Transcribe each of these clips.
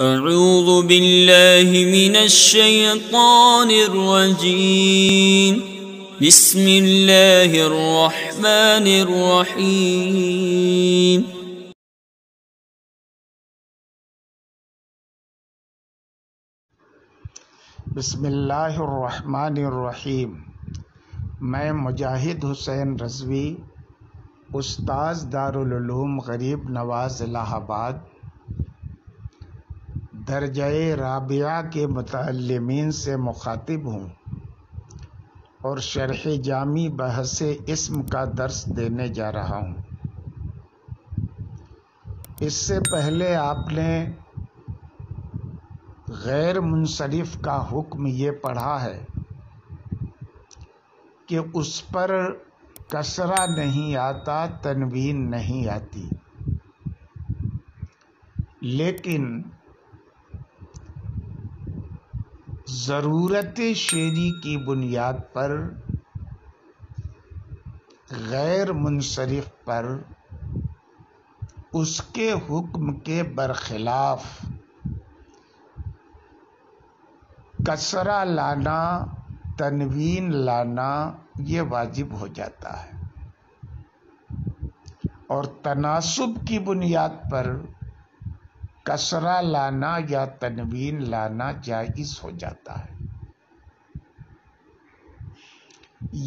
اعوذ باللہ من الشیطان الرجیم بسم اللہ الرحمن الرحیم بسم اللہ الرحمن الرحیم۔ میں مجاہد حسین رضوی، استاذ دارالعلوم غریب نواز الہ آباد، درجہ رابعہ کے متعلمین سے مخاطب ہوں اور شرح جامی بحث اسم کا درس دینے جا رہا ہوں۔ اس سے پہلے آپ نے غیر منصرف کا حکم یہ پڑھا ہے کہ اس پر کسرہ نہیں آتا، تنوین نہیں آتی، لیکن ضرورت شعری کی بنیاد پر غیر منصرف پر اس کے حکم کے برخلاف کسرہ لانا، تنوین لانا یہ واجب ہو جاتا ہے، اور تناسب کی بنیاد پر کسرہ لانا یا تنوین لانا جائز ہو جاتا ہے۔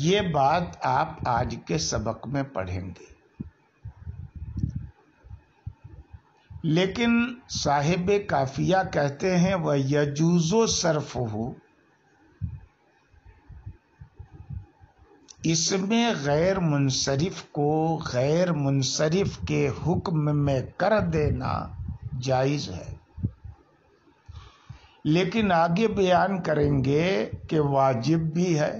یہ بات آپ آج کے سبق میں پڑھیں گے، لیکن صاحب کافیہ کہتے ہیں وَيَجُوزُ صَرْفُهُ، اس میں غیر منصرف کو غیر منصرف کے حکم میں کر دینا جائز ہے، لیکن آگے بیان کریں گے کہ واجب بھی ہے۔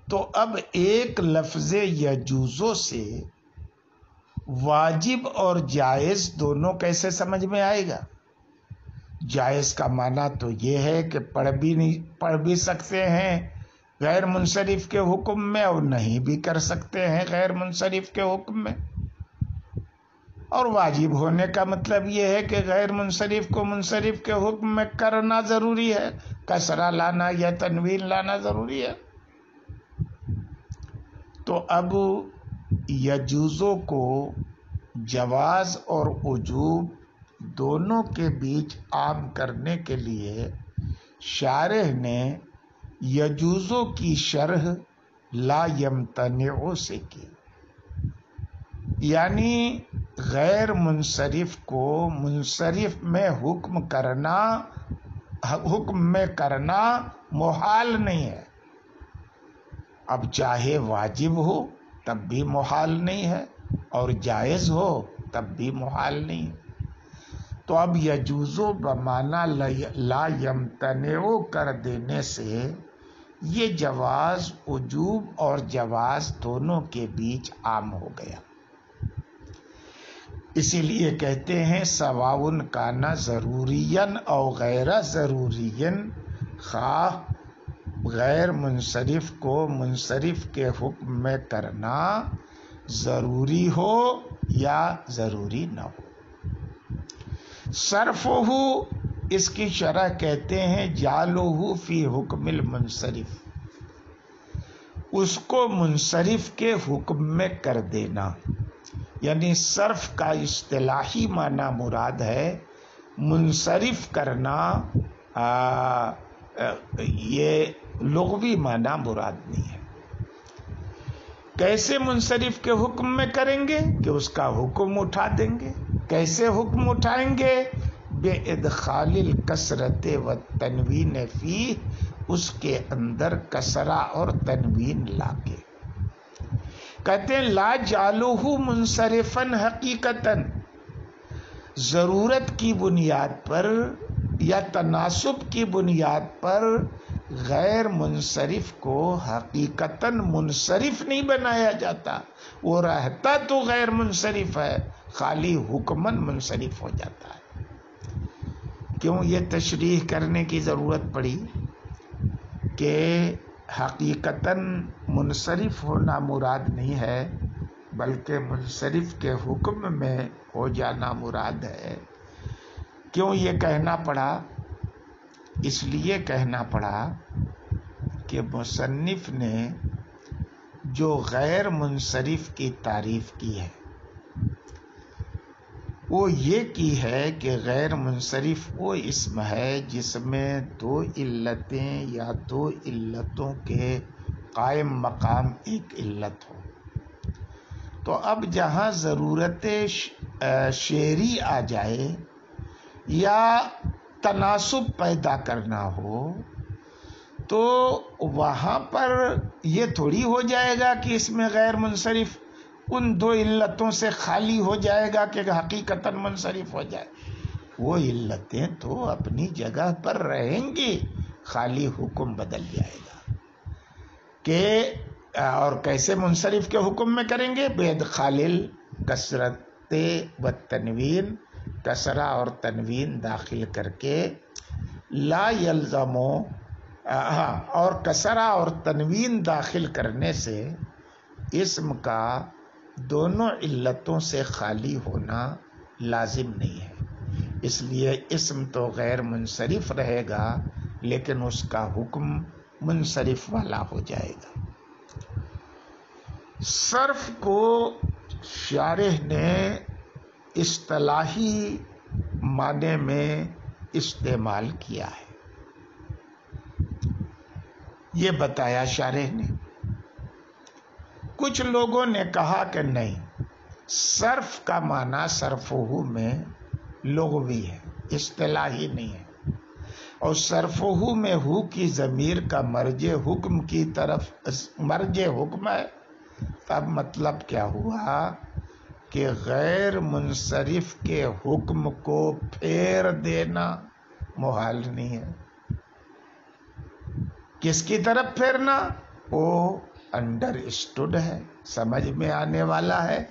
تو اب ایک لفظ یجوزو سے واجب اور جائز دونوں کیسے سمجھ میں آئے گا؟ جائز کا معنی تو یہ ہے کہ پڑھ بھی سکتے ہیں غیر منصرف کے حکم میں، اور نہیں بھی کر سکتے ہیں غیر منصرف کے حکم میں، اور واجب ہونے کا مطلب یہ ہے کہ غیر منصرف کو منصرف کے حکم میں کرنا ضروری ہے، کسرہ لانا یا تنوین لانا ضروری ہے۔ تو اب یجوزو کو جواز اور وجوب دونوں کے بیچ عام کرنے کے لیے شارح نے یجوزو کی شرح لا یمتنع سے کی، یعنی غیر منصرف کو منصرف میں حکم میں کرنا محال نہیں ہے۔ اب چاہے واجب ہو تب بھی محال نہیں ہے، اور جائز ہو تب بھی محال نہیں ہے۔ تو اب یجوزو بمعنی لا یمتنع کر دینے سے یہ جواز، وجوب اور جواز دونوں کے بیچ عام ہو گیا۔ اسی لیے کہتے ہیں سواء کان ضروریًا او غیر ضروریًا، خواہ غیر منصرف کو منصرف کے حکم میں کرنا ضروری ہو یا ضروری نہ ہو۔ صرفہ، اس کی شرح کہتے ہیں جعلہ فی حکم المنصرف، اس کو منصرف کے حکم میں کر دینا، یعنی صرف کا اصطلاحی معنی مراد ہے منصرف کرنا، یہ لغوی معنی مراد نہیں ہے۔ کیسے منصرف کے حکم میں کریں گے کہ اس کا حکم اٹھا دیں گے۔ کیسے حکم اٹھائیں گے؟ بے ادخال الکسرۃ والتنوین فیہ، اس کے اندر کسرہ اور تنوین لا کے۔ کہتے ہیں لا جعلہ منصرفاً حقیقتاً، ضرورت کی بنیاد پر یا تناسب کی بنیاد پر غیر منصرف کو حقیقتاً منصرف نہیں بنایا جاتا، وہ رہتا تو غیر منصرف ہے، خالی حکماً منصرف ہو جاتا ہے۔ کیوں یہ تشریح کرنے کی ضرورت پڑی کہ حقیقتاً منصرف ہونا مراد نہیں ہے، بلکہ منصرف کے حکم میں ہو جانا مراد ہے۔ کیوں یہ کہنا پڑا؟ اس لیے کہنا پڑا کہ مصنف نے جو غیر منصرف کی تعریف کی ہے وہ یہ کی ہے کہ غیر منصرف وہ اسم ہے جس میں دو علتیں یا دو علتوں کے قائم مقام ایک علت ہو۔ تو اب جہاں ضرورت شعری آ جائے یا تناسب پیدا کرنا ہو تو وہاں پر یہ تھوڑی ہو جائے گا کہ اس میں غیر منصرف ان دو علتوں سے خالی ہو جائے گا کہ حقیقتاً منصرف ہو جائے۔ وہ علتیں تو اپنی جگہ پر رہیں گی، خالی حکم بدل جائے گا کہ اور کیسے منصرف کے حکم میں کریں گے؟ بِإِدْخَالِ الْكَسْرَةِ وَالتَّنْوِينِ، کسرہ اور تنوین داخل کر کے لا یلزمو اور کسرہ اور تنوین داخل کرنے سے اسم کا دونوں علتوں سے خالی ہونا لازم نہیں ہے۔ اس لیے اسم تو غیر منصرف رہے گا لیکن اس کا حکم منصرف والا ہو جائے گا۔ صرف کو شارح نے اصطلاحی معنی میں استعمال کیا ہے، یہ بتایا شارح نے۔ کچھ لوگوں نے کہا کہ نہیں، صرف کا معنی صرفہ میں لغوی ہے، اصطلاحی نہیں ہے، اور صرفہ میں ہو کی ضمیر کا مرجع حکم کی طرف مرجع حکم ہے۔ اب مطلب کیا ہوا کہ غیر منصرف کے حکم کو پھیر دینا محال نہیں ہے۔ کس کی طرف پھیرنا؟ وہ انڈر اسٹوڈ ہے، سمجھ میں آنے والا ہے،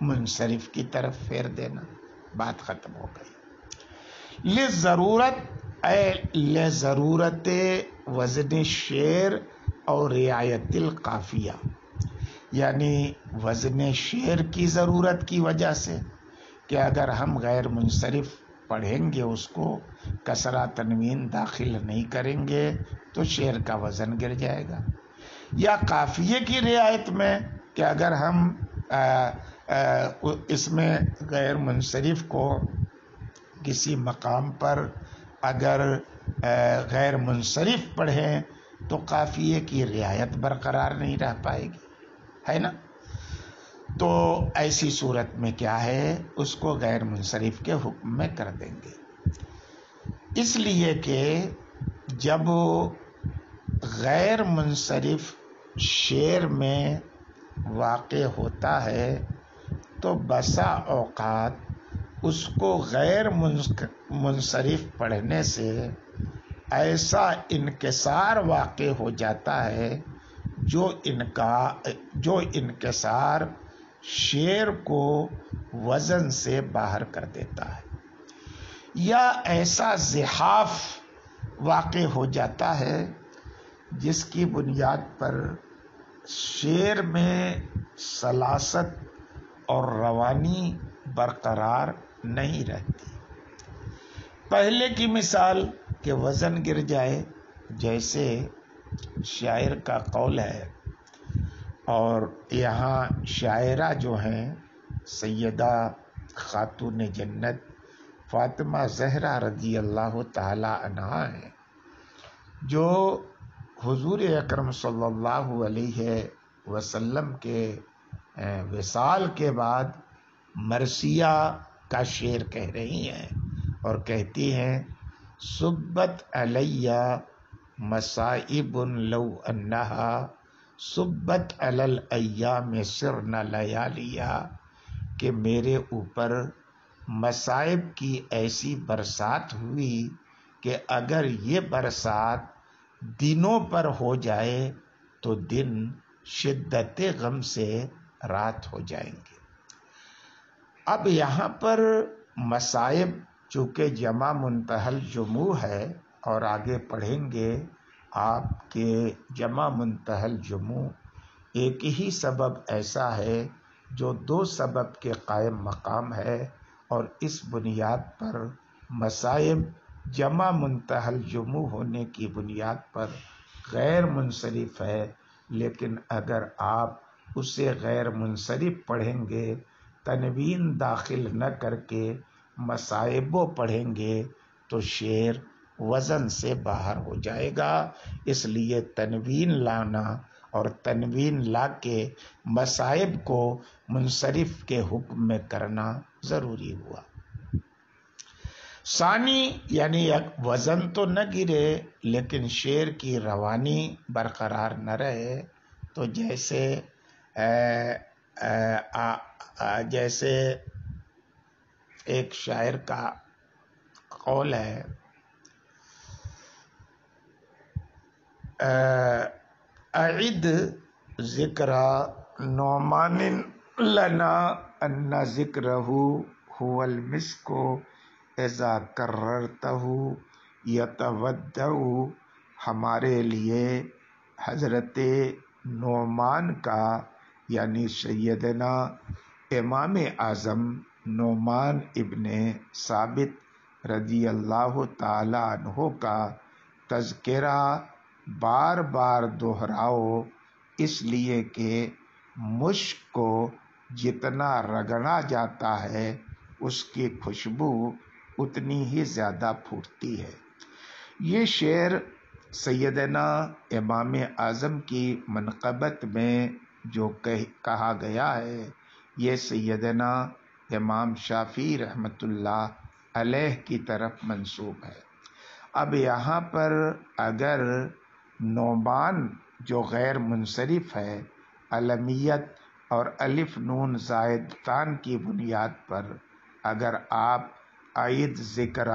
منصرف کی طرف پھیر دینا، بات ختم ہو گئی۔ لضرورت وزن شعر اور رعایت القافیہ، یعنی وزن شعر کی ضرورت کی وجہ سے کہ اگر ہم غیر منصرف پڑھیں گے اس کو کسرہ تنوین داخل نہیں کریں گے تو شعر کا وزن گر جائے گا، یا قافیے کی رعایت میں کہ اگر ہم اس میں غیر منصرف کو کسی مقام پر اگر غیر منصرف پڑھیں تو قافیے کی رعایت برقرار نہیں رہ پائے گی، ہے نا؟ تو ایسی صورت میں کیا ہے، اس کو غیر منصرف کے حکم میں کر دیں گے، اس لیے کہ جب غیر منصرف شعر میں واقع ہوتا ہے تو بسا اوقات اس کو غیر منصرف پڑھنے سے ایسا انکسار واقع ہو جاتا ہے جو انکسار شعر کو وزن سے باہر کر دیتا ہے، یا ایسا زحاف واقع ہو جاتا ہے جس کی بنیاد پر شعر میں سلاست اور روانی برقرار نہیں رہتی۔ پہلے کی مثال کہ وزن گر جائے، جیسے شاعر کا قول ہے، اور یہاں شاعرہ جو ہیں سیدہ خاتون جنت فاطمہ زہرا رضی اللہ تعالی عنہا ہیں، جو حضور اکرم صلی اللہ علیہ وسلم کے وصال کے بعد مرثیہ کا شعر کہہ رہی ہیں اور کہتی ہیں صبت علیہ مصائب لو انہا صبت علی الایام سرن لیالیا، کہ میرے اوپر مصائب کی ایسی برسات ہوئی کہ اگر یہ برسات دنوں پر ہو جائے تو دن شدت غم سے رات ہو جائیں گے۔ اب یہاں پر مصائب چونکہ جمع منتہی الجموع ہے، اور آگے پڑھیں گے آپ کے جمع منتہی الجموع ایک ہی سبب ایسا ہے جو دو سبب کے قائم مقام ہے، اور اس بنیاد پر مصائب جمع منتہل جموع ہونے کی بنیاد پر غیر منصرف ہے، لیکن اگر آپ اسے غیر منصرف پڑھیں گے، تنوین داخل نہ کر کے مصائبوں پڑھیں گے تو شعر وزن سے باہر ہو جائے گا۔ اس لیے تنوین لانا اور تنوین لا کے مصائب کو منصرف کے حکم میں کرنا ضروری ہوا۔ ثانی یعنی وزن تو نہ گرے لیکن شعر کی روانی برقرار نہ رہے، تو جیسے ایک شاعر کا قول ہے، اعد ذکر نعمان لنا ان ذکرہ هو المسک اذا کررتہ یتودع۔ ہمارے لیے حضرت نعمان کا یعنی سیدنا امام اعظم نعمان ابن ثابت رضی اللہ تعالی عنہ کا تذکرہ بار بار دہراؤ، اس لیے کہ مشک کو جتنا رگڑا جاتا ہے اس کی خوشبو اتنی ہی زیادہ پھوٹتی ہے۔ یہ شعر سیدنا امام اعظم کی منقبت میں جو کہا گیا ہے، یہ سیدنا امام شافعی رحمۃ اللہ علیہ کی طرف منسوب ہے۔ اب یہاں پر اگر نعمان جو غیر منصرف ہے، علمیت اور الف نون زائدتان کی بنیاد پر اگر آپ اعد ذکر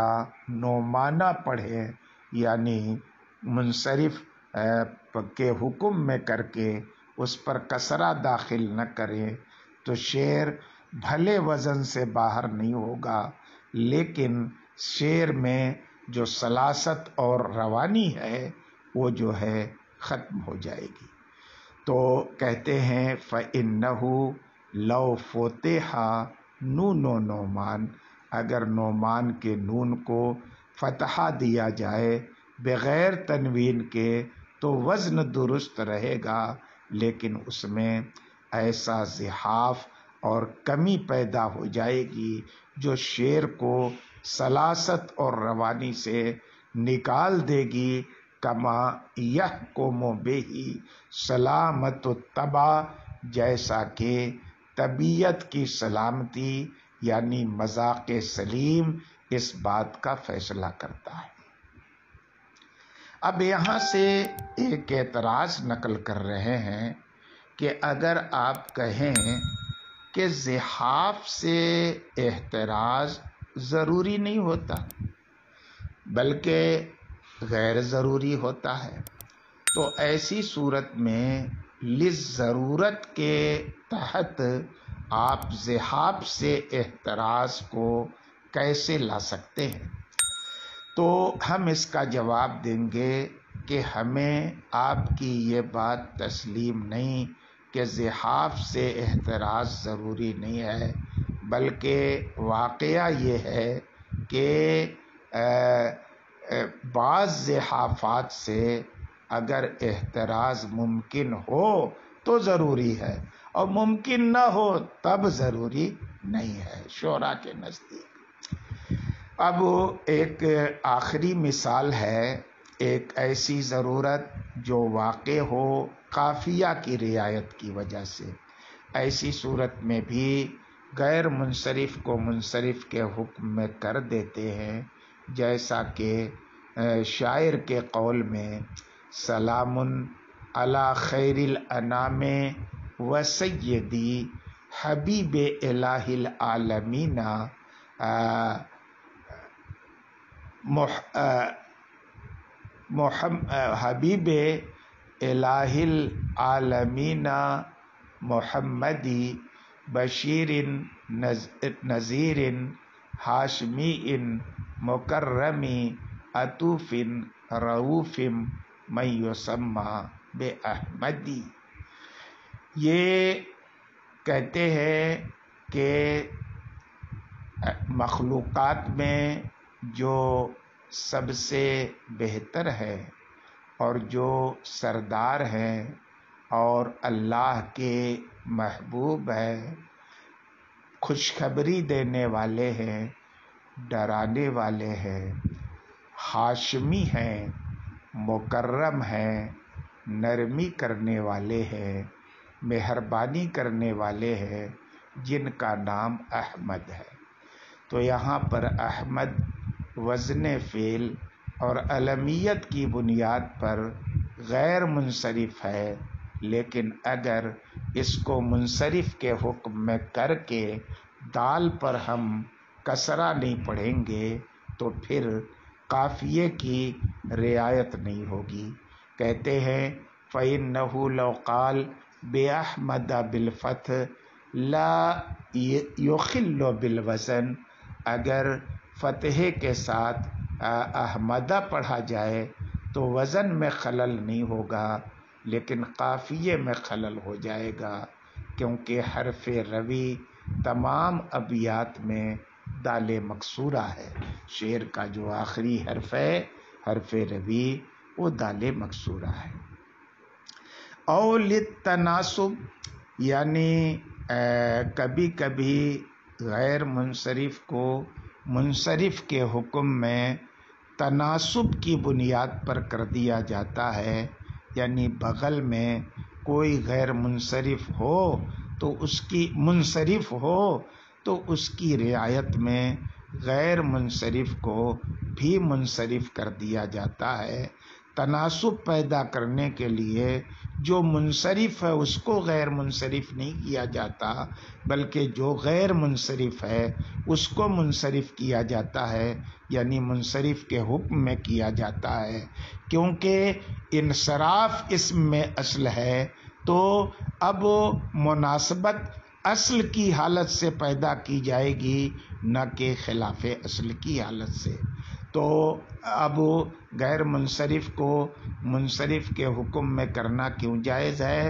نعمانہ پڑھیں یعنی منصرف کے حکم میں کر کے اس پر کسرہ داخل نہ کریں تو شعر بھلے وزن سے باہر نہیں ہوگا، لیکن شعر میں جو سلاست اور روانی ہے وہ جو ہے ختم ہو جائے گی۔ تو کہتے ہیں فَإِنَّهُ لَوْ فُتِحَ نُونُ نعمان، اگر نعمان کے نون کو فتحہ دیا جائے بغیر تنوین کے تو وزن درست رہے گا، لیکن اس میں ایسا زحاف اور کمی پیدا ہو جائے گی جو شعر کو سلاست اور روانی سے نکال دے گی۔ کما یحکم بہ سلامت الطبع، جیسا کہ طبیعت کی سلامتی یعنی مذاق سلیم اس بات کا فیصلہ کرتا ہے۔ اب یہاں سے ایک اعتراض نقل کر رہے ہیں کہ اگر آپ کہیں کہ زحاف سے احتراز ضروری نہیں ہوتا بلکہ غیر ضروری ہوتا ہے، تو ایسی صورت میں للضرورت کے تحت آپ زحاف سے احتراز کو کیسے لا سکتے ہیں؟ تو ہم اس کا جواب دیں گے کہ ہمیں آپ کی یہ بات تسلیم نہیں کہ زحاف سے احتراز ضروری نہیں ہے، بلکہ واقعہ یہ ہے کہ بعض زحافات سے اگر احتراز ممکن ہو تو ضروری ہے اور ممکن نہ ہو تب ضروری نہیں ہے شعراء کے نزدیک۔ اب ایک آخری مثال ہے، ایک ایسی ضرورت جو واقع ہو قافیہ کی رعایت کی وجہ سے، ایسی صورت میں بھی غیر منصرف کو منصرف کے حکم میں کر دیتے ہیں، جیسا کہ شاعر کے قول میں سلام علی خیر الانام و سیدی حبیب الہ العالمین حبیب الہ العالمین محمدی بشیر نذیر ہاشمی مکرم عطوف رؤوف من یسمى بأحمدی۔ یہ کہتے ہیں کہ مخلوقات میں جو سب سے بہتر ہے اور جو سردار ہیں اور اللہ کے محبوب ہے، خوشخبری دینے والے ہیں، ڈرانے والے ہیں، ہاشمی ہیں، مکرم ہیں، نرمی کرنے والے ہیں، مہربانی کرنے والے ہیں، جن کا نام احمد ہے۔ تو یہاں پر احمد وزن فعل اور علمیت کی بنیاد پر غیر منصرف ہے، لیکن اگر اس کو منصرف کے حکم میں کر کے دال پر ہم کسرہ نہیں پڑھیں گے تو پھر قافیے کی رعایت نہیں ہوگی۔ کہتے ہیں فَإِنَّهُ لَوْ قَالَ بِأَحْمَدَ بِالْفَتْحِ لَا يُخِلُّ بِالْوَزْنِ، اگر فتح کے ساتھ احمدہ پڑھا جائے تو وزن میں خلل نہیں ہوگا، لیکن قافیے میں خلل ہو جائے گا، کیونکہ حرف روی تمام ابیات میں دال مکسورہ ہے۔ شعر کا جو آخری حرف ہے حرف روی، وہ دال مکسورہ ہے۔ او للتناسب، یعنی کبھی کبھی غیر منصرف کو منصرف کے حکم میں تناسب کی بنیاد پر کر دیا جاتا ہے، یعنی بغل میں کوئی غیر منصرف ہو تو اس کی رعایت میں غیر منصرف کو بھی منصرف کر دیا جاتا ہے۔ تناسب پیدا کرنے کے لیے جو منصرف ہے اس کو غیر منصرف نہیں کیا جاتا، بلکہ جو غیر منصرف ہے اس کو منصرف کیا جاتا ہے، یعنی منصرف کے حکم میں کیا جاتا ہے، کیونکہ انصراف اسم میں اصل ہے تو اب مناسبت اصل کی حالت سے پیدا کی جائے گی، نہ کہ خلاف اصل کی حالت سے۔ تو اب غیر منصرف کو منصرف کے حکم میں کرنا کیوں جائز ہے؟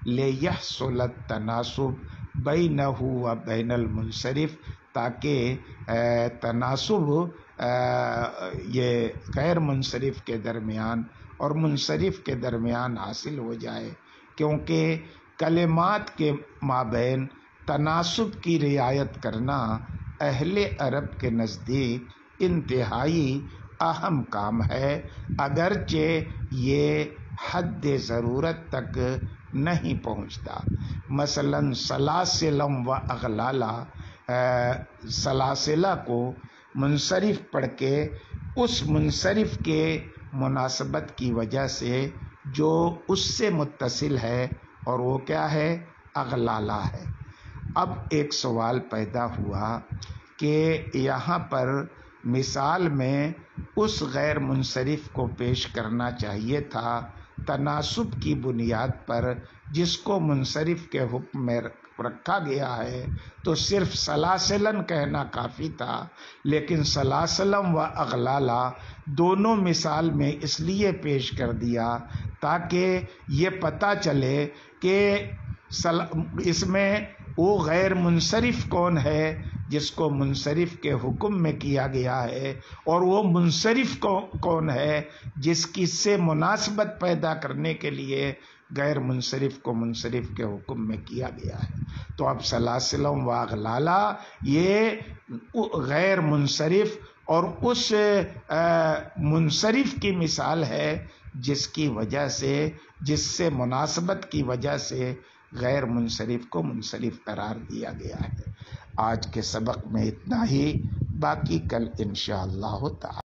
لِيَحْصُلَ التَّنَاسُبُ بَيْنَهُ وَبَيْنَ الْمُنصَرِفِ، تاکہ تناسب یہ غیر منصرف کے درمیان اور منصرف کے درمیان حاصل ہو جائے، کیونکہ کلمات کے مابین تناسب کی رعایت کرنا اہل عرب کے نزدیک انتہائی اہم کام ہے، اگرچہ یہ حد ضرورت تک نہیں پہنچتا۔ مثلا سلاسلم و اغلالا، سلاسلہ کو منصرف پڑھ کے اس منصرف کے مناسبت کی وجہ سے جو اس سے متصل ہے، اور وہ کیا ہے؟ اغلالا ہے۔ اب ایک سوال پیدا ہوا کہ یہاں پر مثال میں اس غیر منصرف کو پیش کرنا چاہیے تھا تناسب کی بنیاد پر جس کو منصرف کے حکم میں رکھا گیا ہے، تو صرف سلاسلن کہنا کافی تھا، لیکن سلاسلم و اغلالا دونوں مثال میں اس لیے پیش کر دیا تاکہ یہ پتہ چلے کہ اس میں وہ غیر منصرف کون ہے جس کو منصرف کے حکم میں کیا گیا ہے، اور وہ منصرف کون ہے جس کی سے مناسبت پیدا کرنے کے لیے غیر منصرف کو منصرف کے حکم میں کیا گیا ہے۔ تو اب سلاسلم و اغلالا یہ غیر منصرف اور اس منصرف کی مثال ہے جس کی وجہ سے، جس سے مناسبت کی وجہ سے غیر منصرف کو منصرف قرار دیا گیا ہے۔ آج کے سبق میں اتنا ہی، باقی کل انشاءاللہ تعالی۔